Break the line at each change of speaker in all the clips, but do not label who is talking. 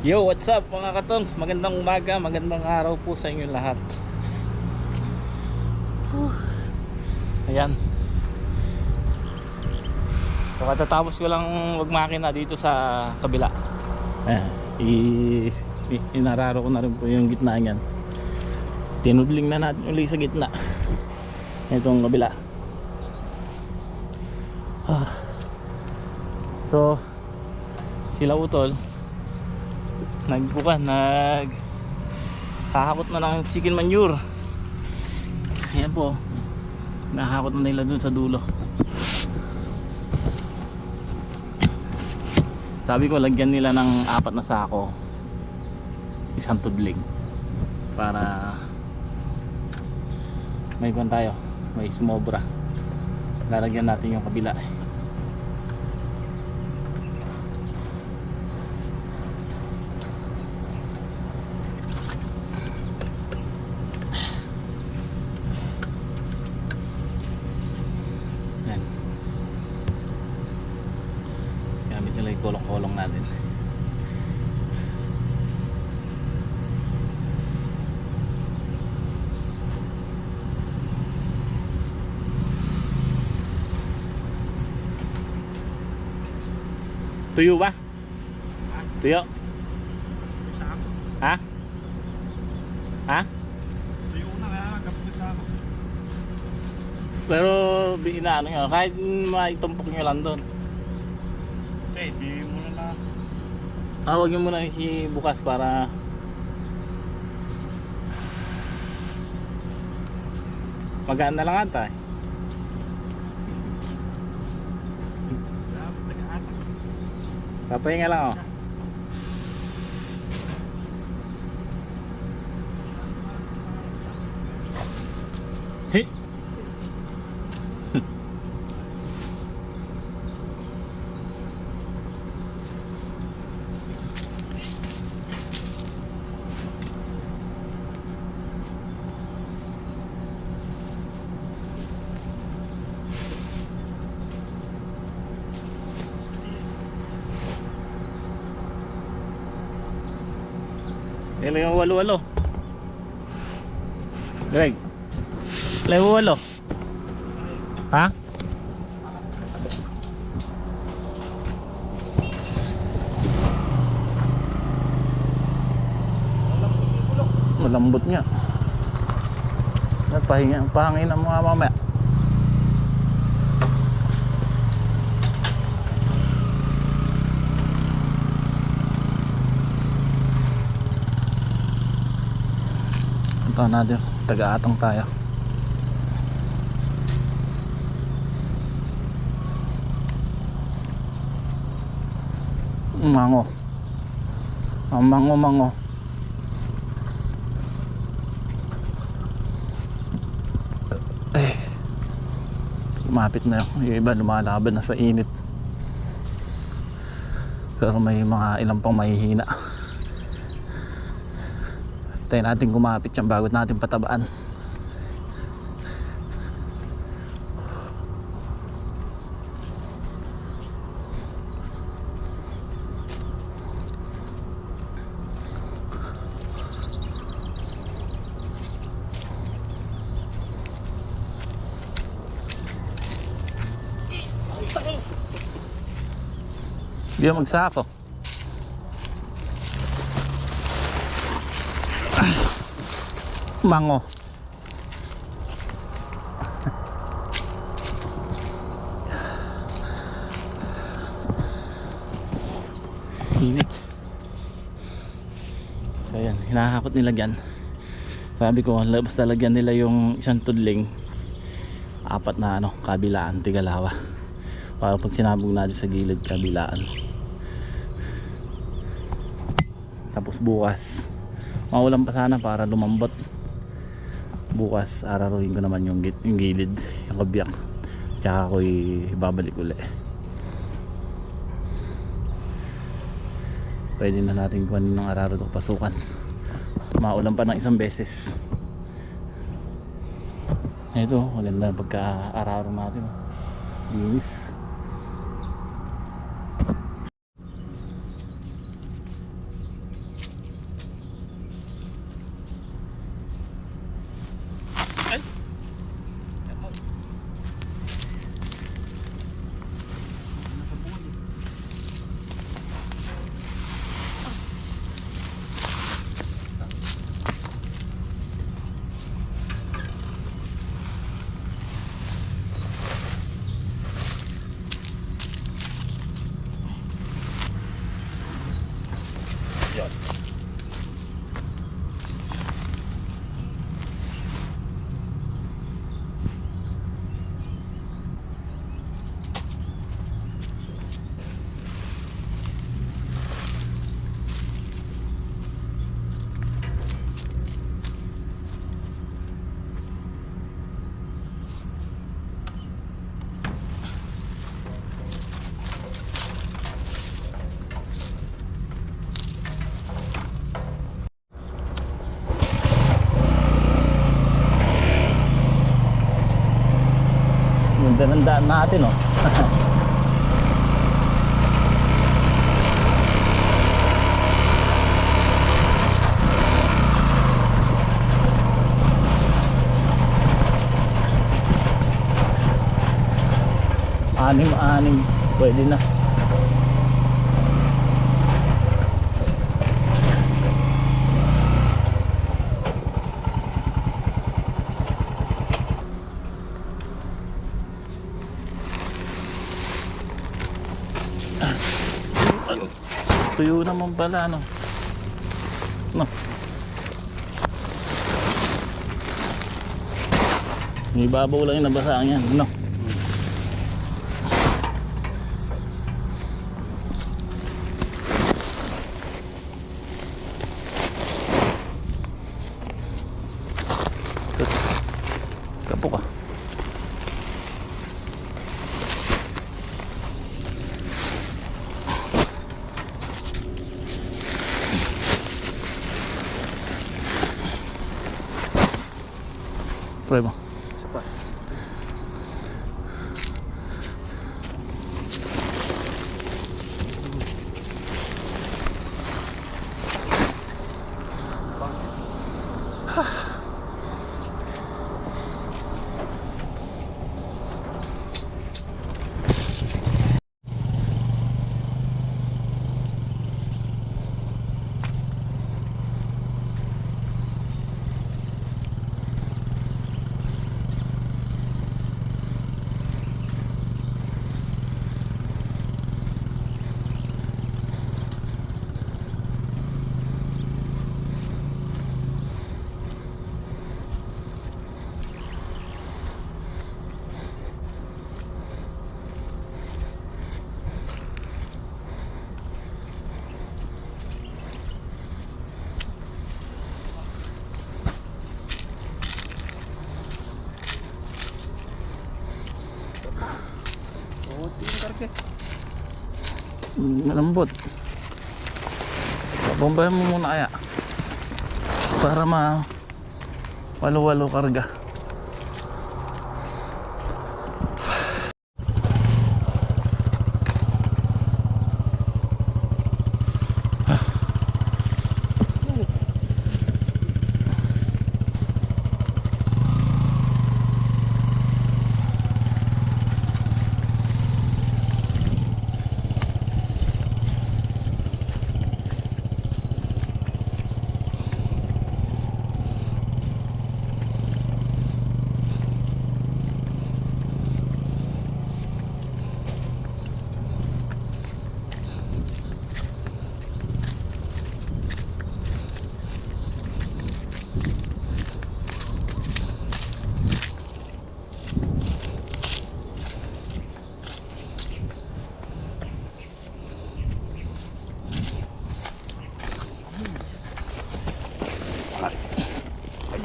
Yo, what's up mga katongs? Magandang umaga, magandang araw po sa inyo lahat. Ayan. So, katatapos ko lang magmakina dito sa kabila. Ayan. Inararo ko na rin po yung gitna niyan. Tinudling na natin ulit sa gitna. Itong kabila. So, sila utol hahakot na ng chicken manure. Ayan po, nahakot na nila dun sa dulo. Sabi ko lagyan nila ng 4 na sako, isang tudling, para may pan tayo, may sumobra. Lalagyan natin yung kabila. Gamit nila yung kolong-kolong natin. Tuyo ba? Tuyo? Ha? Ha?
Tuyo na kaya kapit sa ako.
Pero inaano nyo, kahit maitumpok nyo lang doon.
Okay, di mo na lang.
Huwag nyo muna bukas para magaan na lang ata. Papahinga lang oh. Hey. Ilan yung walo-walo? Greg, ilan yung walo? Ha? Malambot nga. Pahangin ang mga mamaya. Ito natin, taga-atang tayo. Mango. Mango. Lumapit na yung iba, lumalaban na sa init. Pero may mga ilang pang mahihina. Hintayin natin kumapit yan bago natin patabaan. Hindi mo magsako. Mango. Init. So ayan, hinahakot nila dyan. Sabi ko, basta lagyan nila yung isang tudling, 4 na kabilaan, tigalawa, para pag sinabog natin sa gilid, kabilaan. Tapos bukas maulan pa sana para lumambot. Bukas araruhin ko naman yung gilid, yung kabyak, tsaka ko ibabalik uli. Pwede na natin kuhanin ng araro ito pasukan. Maulan pa ng isang beses. Ito, maganda pagka-araro natin. Linis.
Yan.
Ganda ng daan natin, oh. Anim pwede na. Tuyo naman pala, ano. No. May babaw lang yung nabasaan yan, no. Kapo ka. Try mo.
Isa pa.
Malambot. Babombahin mo muna kaya para walo-walo karga.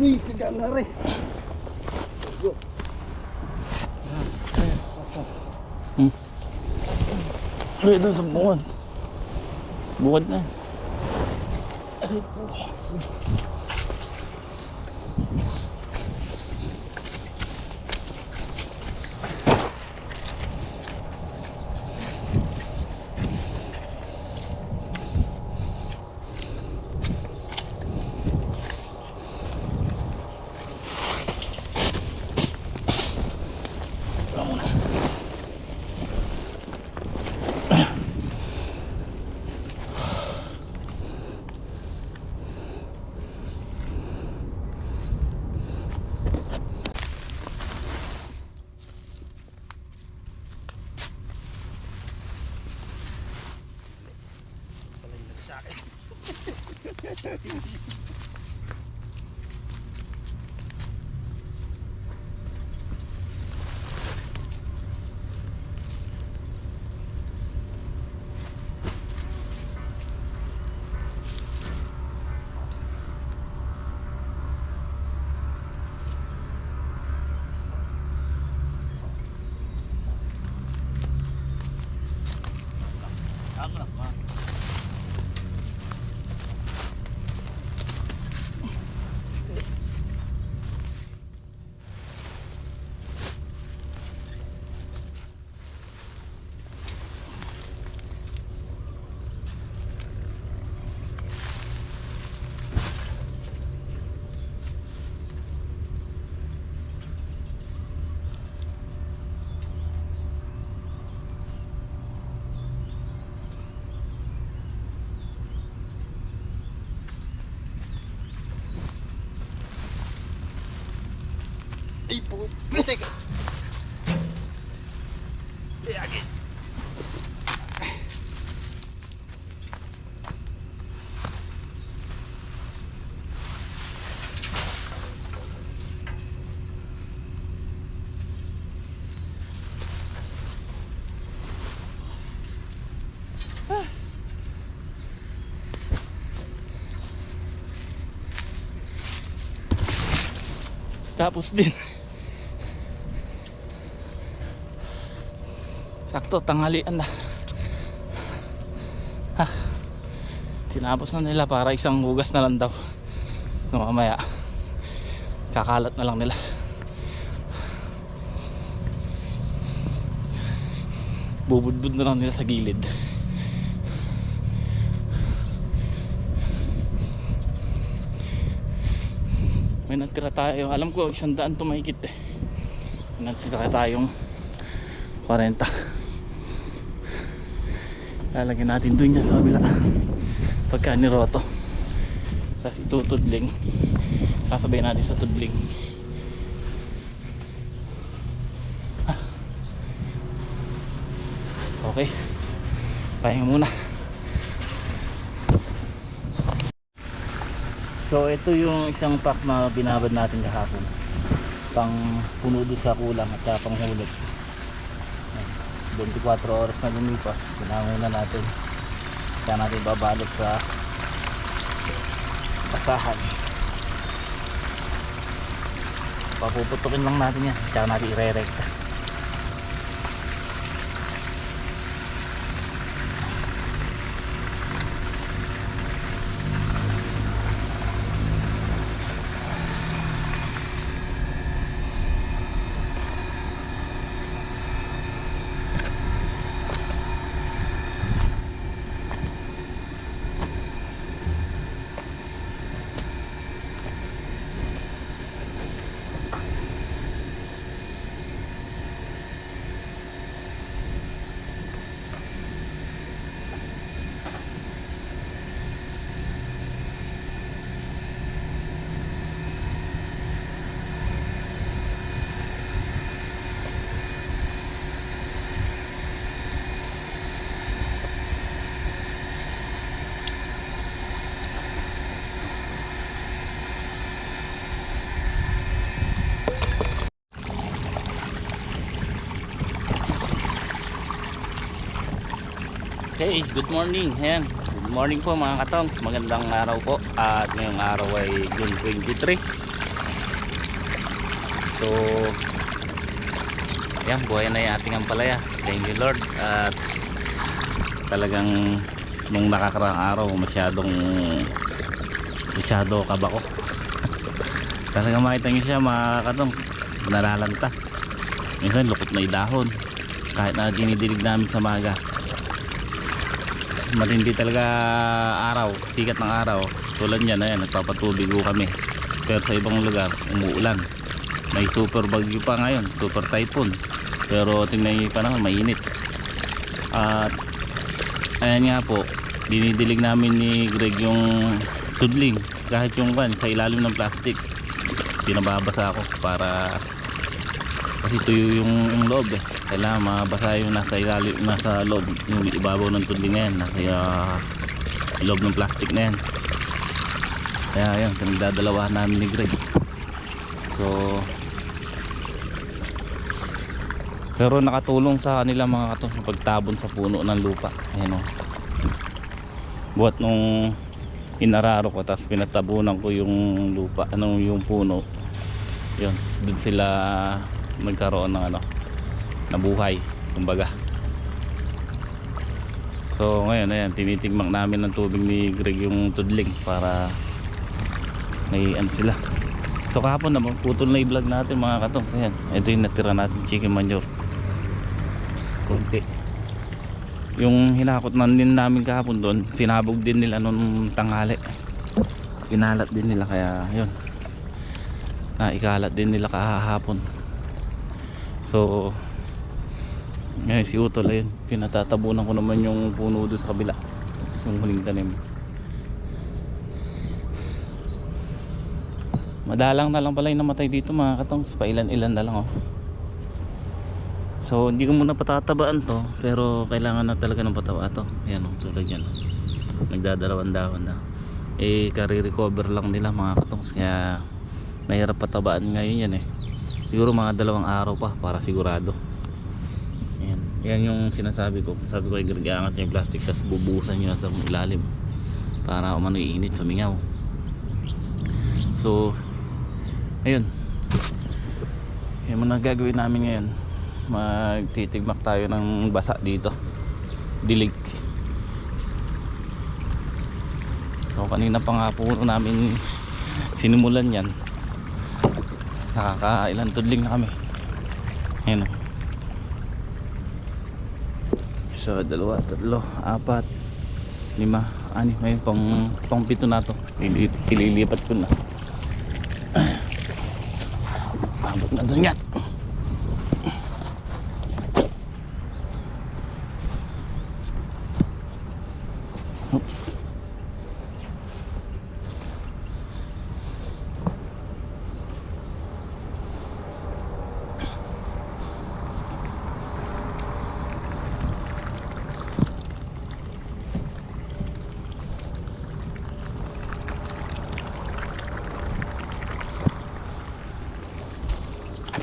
Uy, tiga na rin.
Ay, doon sa bukod. Bukod na.
Sa akin. Ay, putik. Ayagin.
Tapos din sakto tanghalian na. Tinapos na nila para isang hugas na lang daw. So mamaya kakalat na lang nila. Bubudbud na lang nila sa gilid. May natira tayo, alam ko 100 to mahigit eh. May natira tayong 40. Lalagyan natin dun niya sa kabila pagka niroto, tapos itutudling, sasabayin natin sa tudling. Okay, pahinga muna. So ito yung isang pack na binabad natin kahapon, pang puno doon sa kulang at pang hulot. 24 oras na lumipas, sinangon na natin. Kaya natin babalot sa basahan. Papuputukin lang natin yan, kaya natin ire-recta. Okay, good morning. Ayan, good morning po mga katongs. Magandang araw po. At ngayong araw ay June 23. So, ayan, buhay na yung ating ampalaya. Thank you Lord. At talagang nung nakakaraang araw masyado kabako. Talagang makita nyo siya mga katongs, nalalanta. Minsan lukot na idahon kahit na dinidilig namin sa maga. Matindi talaga araw, sikat ng araw. Tulad yan, ayan, nagpapatubig kami. Pero sa ibang lugar umuulan. May super bagyo pa ngayon, super typhoon. Pero tingnan nyo pa naman, mainit. At ayan nga po, dinidilig namin ni Greg yung tudling. Kahit yung sa ilalim ng plastic, pinababasa ako para kasi tuyo yung loob eh. Kailangan mabasa yung nasa ilalim, nasa loob, yung ibabaw ng tudling ngayon. Kaya loob ng plastic na yan. Kaya yan, pinagdadalawahan namin ni Greg. So pero nakatulong sa kanila mga katong sa pagtabon sa puno ng lupa. Ayan o, buhat nung inararo ko tapos pinatabunan ko yung lupa, yung puno, yun, dun sila nagkaroon ng nabuhay kumbaga. So ngayon ayan, tinitigmak namin ng tubig ni Greg yung tudling para may sila. So kahapon naman putol na i-vlog natin mga katong. Ayan, ito yung natira natin chicken manure konti. Yung hinakot na din namin kahapon doon, sinabog din nila nung tanghali, pinalat din nila, kaya yun, ikalat din nila kahapon. So ngayon si Utol, ayun, pinatatabunan ko naman yung puno doon sa kabila, yung huling tanim. Madalang na lang pala yung namatay dito mga katong, pailan-ilan na lang oh. So hindi ko muna patatabaan to, pero kailangan na talaga ng pataba to. Ayan oh, tulad yan, nagdadalawang dahon na. Kari-recover lang nila mga katong, kaya mahirap patabaan ngayon yan eh. Siguro mga 2 araw pa para sigurado. Ayan, yan yung sinasabi ko. Sabi ko ay angat yung plastic, tapos bubuhusan nyo sa ilalim para umano iinit, sumingaw. So ayun, yung mga gagawin namin ngayon, magtitigmak tayo ng basa dito, dilig. So kanina pa nga po namin sinimulan yan, nakakailan tudling na kami. Ayan o, so 2, 3, 4, 5, 6, may pang 7 na to. Ililipat ko na. Abot na doon yan. Oops.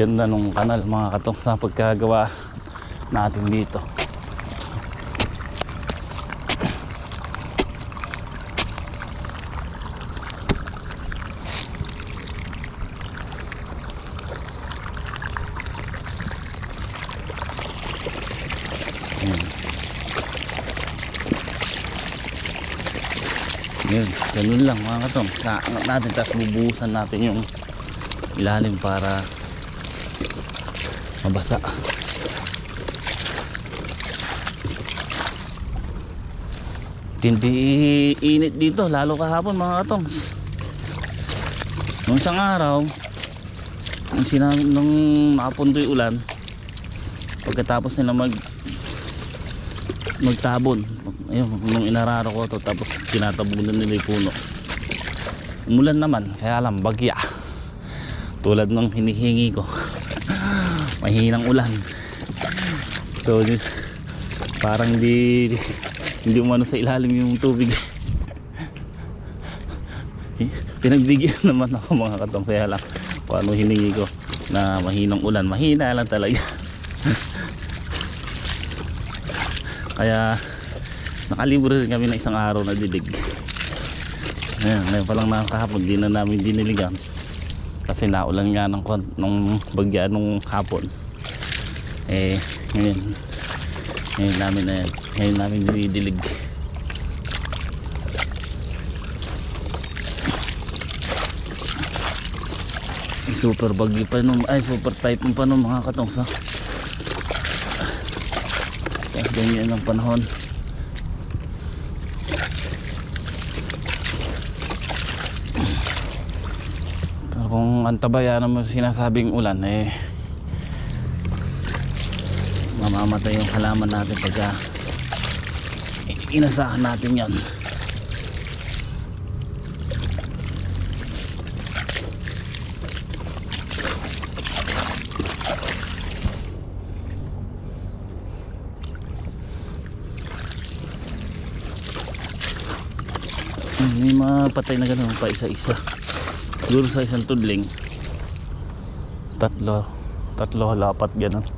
Ganda nung kanal mga katong sa pagkagawa natin dito. Yun, ganun lang mga katong, naangat natin tapos bubuhusan natin yung ilalim para mabasa. Hindi init dito, lalo kahapon mga katongs. Nung isang araw, nung nakapundoy ulan, pagkatapos nila magtabon, ayun, nung inararo ko to, tapos tinatabunan nila yung puno, umulan naman, kaya lang bagya tulad ng hinihingi ko. Mahinang ulan. So parang hindi umano sa ilalim yung tubig. Pinagbigyan naman ako mga katong, kaya lang paano hiningi ko na mahinang ulan, mahina lang talaga. Kaya nakalibre rin kami ng isang araw na dilig. Ngayon pa lang nakakahapon, di na namin diniligan kasi naulan nga ng bagya nung hapon. Ngayon namin dinidilig. Super bagyo pa nung, super typhoon pa nung mga katong sa ganyan ang panahon. Kung antabayan mo sinasabing ulan, mamamatay yung halaman natin pagka inasahan natin yan. May mga patay na ganun pa isa-isa. Siguro sa isang tudling tatlo halapat ganun.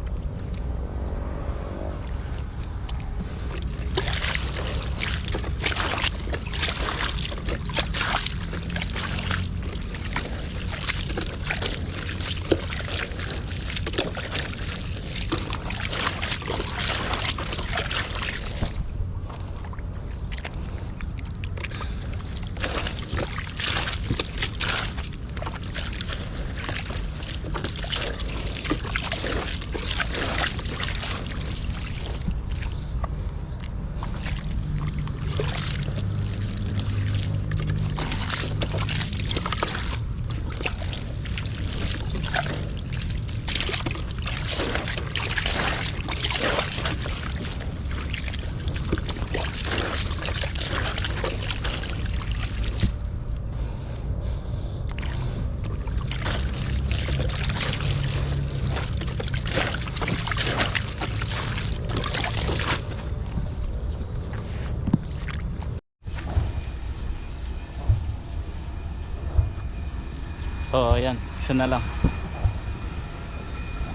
So ayan, isa na lang.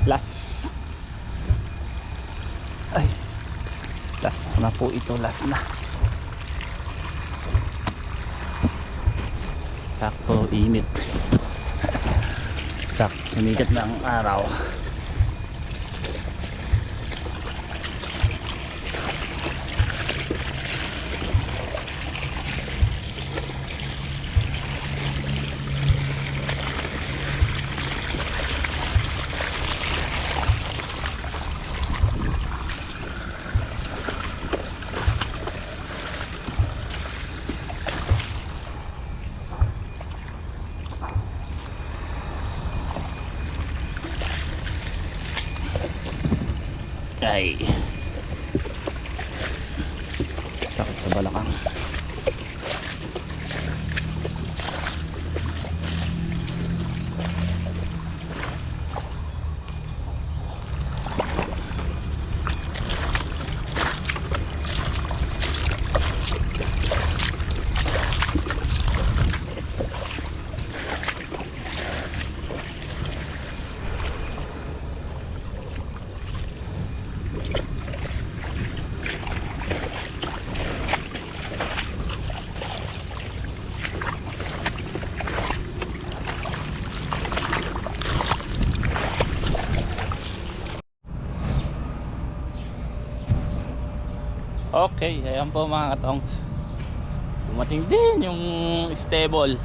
Last. Ay. Last na po ito, last na. Sakto init. Sakto sumikat na ang araw. Ay, sakit sa balakang. Okay, ayan po mga katongs. Dumating din yung stable.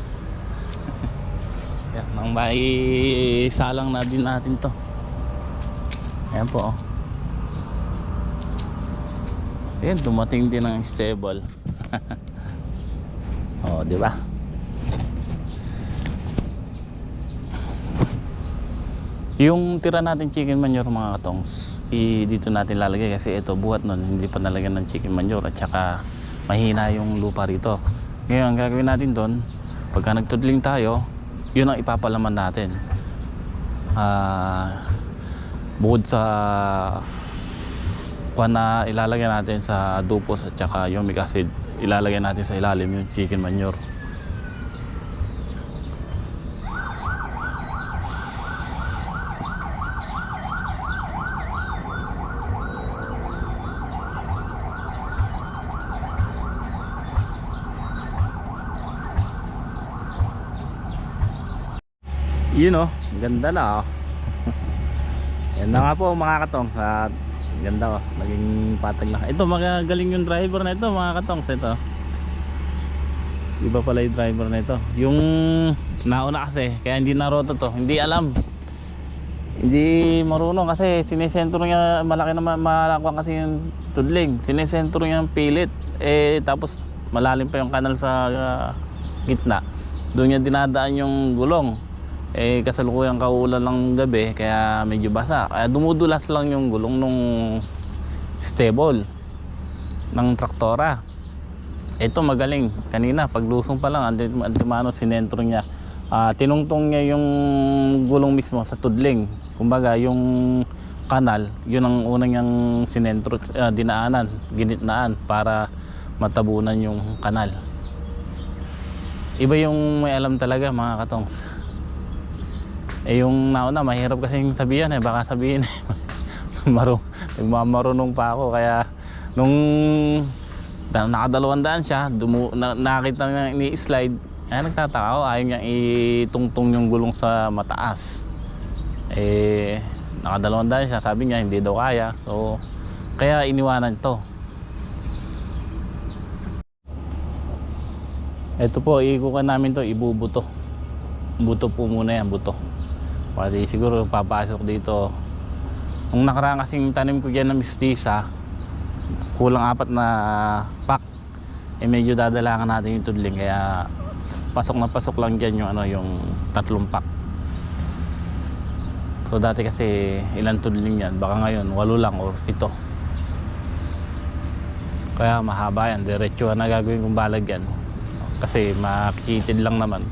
Yan, nang may salang na din natin to. Ayan po. Ayan, dumating din ang stable. Oh, di ba? Yung tira natin chicken manure mga katongs, dito natin lalagay kasi ito buhat nun, hindi pa nalagyan ng chicken manure at saka mahina yung lupa rito. Ngayon ang gagawin natin doon, pagka nagtudling tayo, yun ang ipapalaman natin. Bukod sa na ilalagay natin sa dupos at saka humic acid, ilalagay natin sa ilalim yung chicken manure. Yun oh, ganda na oh. Yan na nga po mga katong, sa ganda oh, naging patag na. Ito magagaling yung driver na ito mga katong, ito. Iba pala yung driver na ito. Yung nauna kasi, kaya hindi naroto to, hindi alam. Hindi marunong kasi sinesentro niya, malaki na malakwang kasi yung tudling. Sinesentro niya yung pilit. Tapos malalim pa yung kanal sa gitna. Doon niya dinadaan yung gulong. Kasalukuyang kaulan ng gabi kaya medyo basa, kaya dumudulas lang yung gulong nung stable ng traktora. Ito magaling, kanina paglusong pa lang antimano sinentro niya, tinungtong niya yung gulong mismo sa tudling. Kumbaga yung kanal, yun ang unang niyang sinentro, dinaanan, ginitnaan para matabunan yung kanal. Iba yung may alam talaga mga katongs. Yung nauna mahirap kasing sabihan baka sabihin nagmamarunong pa ako, kaya nung nakadalawang siya nakita niya ni-slide, nagtataka ako, ayaw niya itungtong yung gulong sa mataas. Nakadalawang siya, sabi niya hindi daw kaya, so kaya iniwanan to. Ito po, iikukan namin to, ibubuto. Buto po muna yan, buto. Pwede siguro papasok dito. Nung nakaraan kasing tanim ko dyan ng mistisa, kulang 4 na pack. Medyo dadalangan natin yung tudling, kaya pasok na pasok lang dyan yung, yung 3 pack. So dati kasi ilang tudling yan, baka ngayon 8 lang or 7. Kaya mahaba yan, diretso na gagawin kong balag yan. Kasi makikitid lang naman.